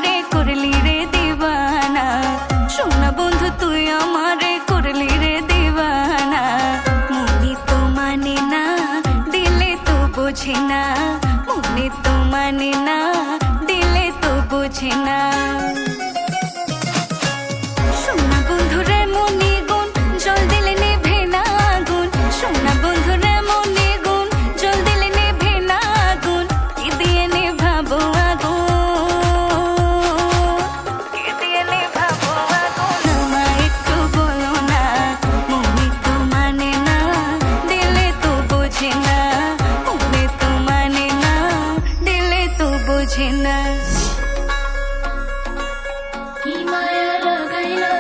আমারে করলি রে দিবানা, সোনা বন্ধু তুই আমারে করলি রে দিবানা। মনে তো মানে না, দিলে তো বোঝে না, মনে তো মানে না, দিলে তো বোঝে না। সোনা বন্ধুরে মনে গুণ, জল দিলে নেভে না আগুন। সোনা বন্ধুরে মনে গুণ, জল দিলে নেভে না আগুন। কি দিয়ে নেভাবো আগুন, কি দিয়ে নেভাবো আগুন। আমায় একটু বলো না, মনে তো মানে না, দিলে তো বোঝে না, মনে তো মানে না, দিলে তো বোঝে না। কি মায়া লাগাইলা,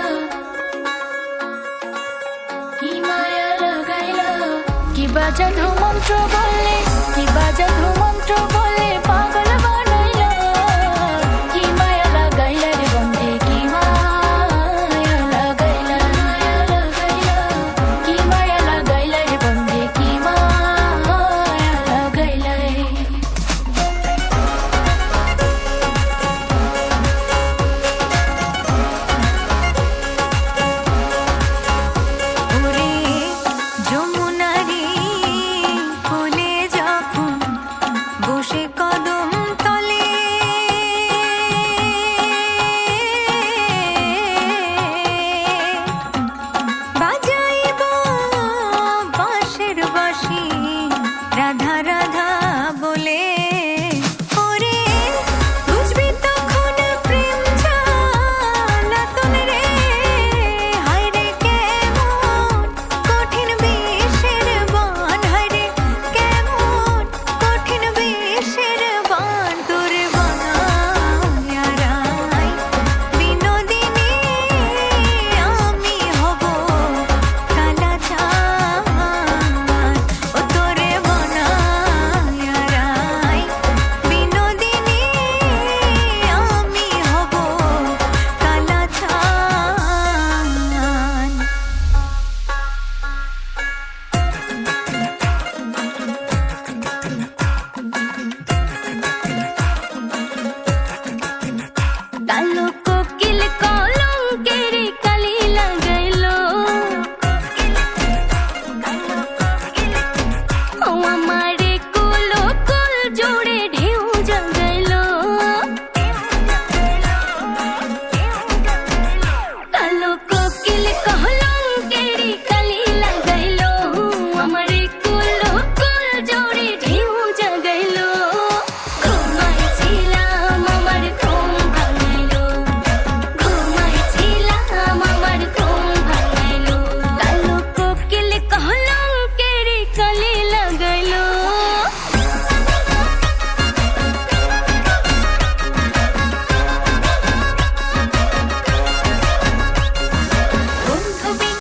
কি মায়া লাগাইলা, কি বাজাধু মন্ত্র বলে, কি বাজাধু মন্ত্র বলে পাগল বানাইলা। কি মায়া লাগাইলা রে বন্ধে, কি মায়া লাগাইলা, কি মায়া লাগাইলা রে বন্ধে, কি মায়া লাগাইলা। ওরে যমুনারি কোলে যখন বসে কদম তলে, বাজাইব বাঁশের বাঁশি রাধা রাধা বলে। ওরে বুঝবি তখন প্রেম জ্বালাতন রে, হায় রে কেমন কঠিন বিষের বান, হায় রে কেমন কঠিন বিষের বান। তোর বানায়া রাই বিনোদিনী আমি হব কালাচাঁদ। ও তোরে বানায়া রাই বিনোদিনী আমি হব কালাচাঁদ। কালো কোকিল কল